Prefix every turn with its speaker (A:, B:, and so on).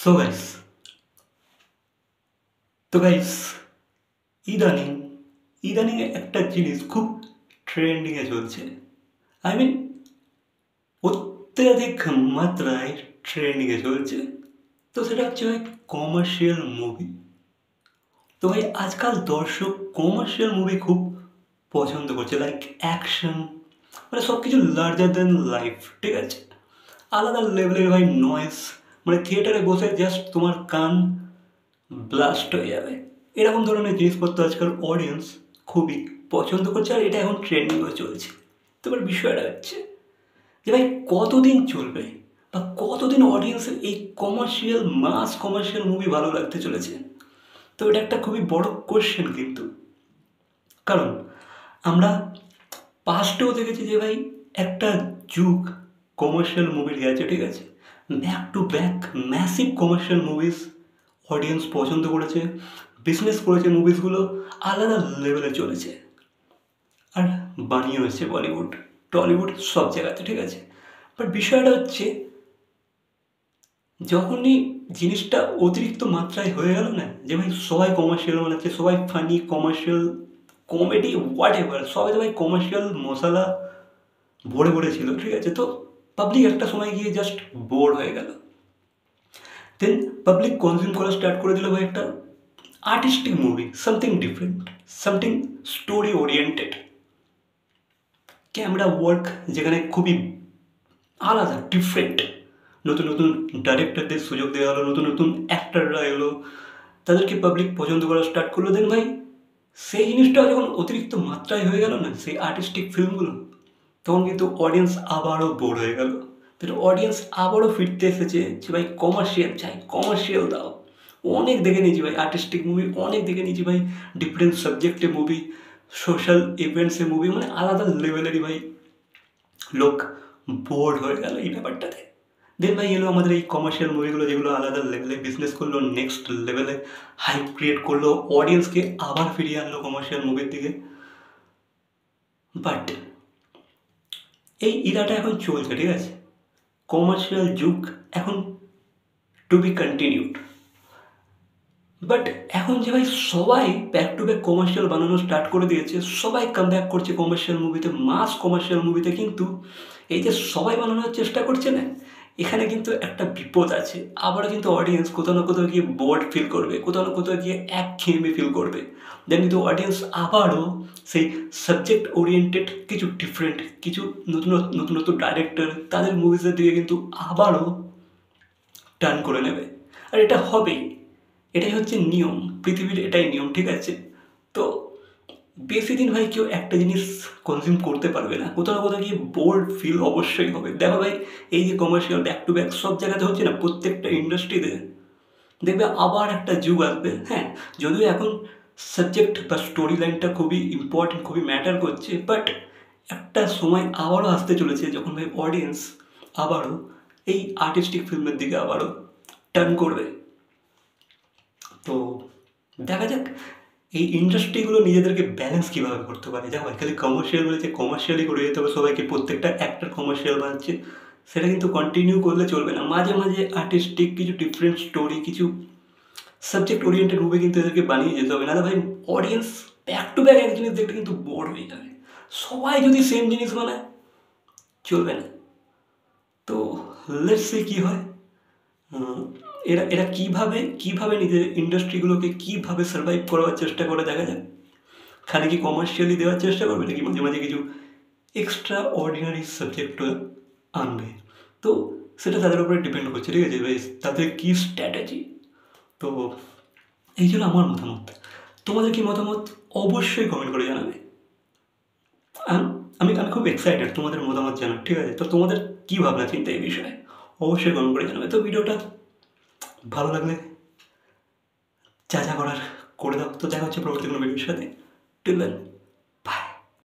A: So guys তো guys ইদানিং ইদানিং একটা জিনিস খুব ট্রেন্ডিংয়ে চলছে। আই মিন অত্যাধিক মাত্রায় ট্রেন্ডিংয়ে চলছে। তো সেটা হচ্ছে ভাই কমার্শিয়াল মুভি। তো ভাই আজকাল দর্শক কমার্শিয়াল মুভি খুব পছন্দ করছে, লাইক অ্যাকশন, মানে সব কিছু লার্জার দেন লাইফ, ঠিক আছে, আলাদা লেভেলের ভাই নয়েস, মানে থিয়েটারে বসে জাস্ট তোমার কান ব্লাস্ট হয়ে যাবে। এরকম ধরনের জিনিসপত্র আজকাল অডিয়েন্স খুবই পছন্দ করছে, আর এটা এখন ট্রেন্ডিংও চলছে। তো এবার বিষয়টা হচ্ছে যে ভাই কতদিন চলবে বা কতদিন অডিয়েন্সের এই কমার্শিয়াল মুভি ভালো লাগতে চলেছে। তো এটা একটা খুবই বড় কোশ্চেন কিন্তু, কারণ আমরা পাস্টেও দেখেছি যে ভাই একটা যুগ কমার্শিয়াল মুভির গেছে, ঠিক আছে, back to back massive commercial movies audience পছন্দ করেছে, বিজনেস করেছে, মুভিসগুলো আলাদা লেভেলে চলেছে, আর বানিয়ে হচ্ছে বলিউড, টলিউড, সব জায়গাতে, ঠিক আছে। বাট বিষয়টা হচ্ছে যখনই জিনিসটা অতিরিক্ত মাত্রায় হয়ে গেল না, যে ভাই সবাই কমার্শিয়াল বানাচ্ছে, সবাই funny, commercial, comedy, what ever, সবাই তো ভাই কমার্শিয়াল মশলা ভরে ভরে ছিল, ঠিক আছে। তো পাবলিক একটা সময় গিয়ে জাস্ট বোর হয়ে গেল। দেন পাবলিক কনজিউম করা স্টার্ট করে দিল ভাই একটা artistic movie, something different, something story oriented, camera work যেখানে খুবই আলাদা, ডিফারেন্ট, নতুন নতুন ডাইরেক্টরদের সুযোগ দেওয়া হলো, নতুন নতুন অ্যাক্টাররা এলো, তাদেরকে পাবলিক পছন্দ করা স্টার্ট করলো। দেন ভাই সেই জিনিসটা যখন অতিরিক্ত মাত্রায় হয়ে গেল না, সেই আর্টিস্টিক ফিল্মগুলো, তখন কিন্তু অডিয়েন্স আবারও বোর হয়ে গেল। তো অডিয়েন্স আবারও ফিরতে এসেছে যে ভাই কমার্শিয়াল চাই, কমার্শিয়াল দাও। অনেক দেখে নিয়েছি ভাই আর্টিস্টিক মুভি, অনেক দেখে নিয়েছি ভাই ডিফারেন্ট সাবজেক্টে মুভি, সোশ্যাল ইভেন্টসে মুভি, মানে আলাদা লেভেলেরই ভাই লোক বোর হয়ে গেল এই ব্যাপারটাতে। দেন ভাই এলো আমাদের এই কমার্শিয়াল মুভিগুলো, যেগুলো আলাদা লেভেলে বিজনেস করলো, নেক্সট লেভেলে হাইপ ক্রিয়েট করলো, অডিয়েন্সকে আবার ফিরিয়ে আনলো কমার্শিয়াল মুভির দিকে। বাট এই ইরাটা এখন চলছে, ঠিক আছে, কমার্শিয়াল যুগ এখন টু বি কন্টিনিউড। বাট এখন যে ভাই সবাই ব্যাক টু ব্যাক কমার্শিয়াল বানানো স্টার্ট করে দিয়েছে, সবাই কাম ব্যাক করছে কমার্শিয়াল মুভিতে, মাস কমার্শিয়াল মুভিতে, কিন্তু এই যে সবাই বানানোর চেষ্টা করছে না, এখানে কিন্তু একটা বিপদ আছে। আবারও কিন্তু অডিয়েন্স কোথাও না কোথাও গিয়ে বোর্ড ফিল করবে, কোথাও না কোথাও গিয়ে একঘেয়েমি ফিল করবে। দেন কিন্তু অডিয়েন্স আবারও সেই সাবজেক্ট ওরিয়েন্টেড কিছু ডিফারেন্ট, কিছু নতুন নতুন নতুন ডাইরেক্টর, তাদের মুভিসের দিকে কিন্তু আবারও টার্ন করে নেবে। আর এটা হবেই, এটাই হচ্ছে নিয়ম, পৃথিবীর এটাই নিয়ম, ঠিক আছে। তো বেশি দিন ভাই কেউ একটা জিনিস কনজিউম করতে পারবে না, কোথাও না কোথাও গিয়ে বোর্ড ফিল অবশ্যই হবে। দেখো ভাই এই যে কমার্শিয়াল ব্যাক টু ব্যাক সব জায়গাতে হচ্ছে না, প্রত্যেকটা ইন্ডাস্ট্রিতে দেখবে আবার একটা যুগ আসবে। হ্যাঁ, যদিও এখন সাবজেক্ট বা স্টোরি লাইনটা খুবই ইম্পর্টেন্ট, খুবই ম্যাটার করছে, বাট একটা সময় আবারও আসতে চলেছে যখন ভাই অডিয়েন্স আবারও এই আর্টিস্টিক ফিল্মের দিকে আবারও টার্ন করবে। তো দেখা যাক এই ইন্ডাস্ট্রিগুলো নিজেদেরকে ব্যালেন্স কীভাবে করতে পারে। দেখো খালি কমার্শিয়াল বলেছে, কমার্শিয়ালি করে যেতে হবে সবাইকে, প্রত্যেকটা অ্যাক্টার কমার্শিয়াল বানাচ্ছে, সেটা কিন্তু কন্টিনিউ করলে চলবে না। মাঝে মাঝে আর্টিস্টিক কিছু ডিফারেন্ট স্টোরি, কিছু সাবজেক্ট ওরিয়েন্টেড মুভি কিন্তু এদেরকে বানিয়ে যেতে হবে, না ভাই অডিয়েন্স ব্যাক টু ব্যাক এক জিনিস দেখতে কিন্তু বোর হয়ে যাবে। সবাই যদি সেম জিনিস বানায় চলবে না। তো লেটস সি কী হয়। এরা এরা কীভাবে কীভাবে নিজের ইন্ডাস্ট্রিগুলোকে কীভাবে সার্ভাইভ করার চেষ্টা করে, দেখা যাক। খালি কি কমার্শিয়ালি দেওয়ার চেষ্টা করবে, নাকি মাঝে মাঝে কিছু এক্সট্রা অর্ডিনারি সাবজেক্টও আনবে। তো সেটা তাদের উপরে ডিপেন্ড করছে, ঠিক আছে ভাই, তাদের কী স্ট্র্যাটেজি। তো এই ছিল আমার মতামত। তোমাদের কি মতামত অবশ্যই কমেন্ট করে জানাবে। আমি আমি খুব এক্সাইটেড তোমাদের মতামত জানার, ঠিক আছে। তো তোমাদের কী ভাবনা চিন্তা এই বিষয়ে অবশ্যই কমেন্ট করে জানাবে। তো ভিডিওটা ভালো লাগলে যা যা করার করে দাও। তো দেখা হচ্ছে পরবর্তী কোনো ভিডিওর সাথে। টিল দেন।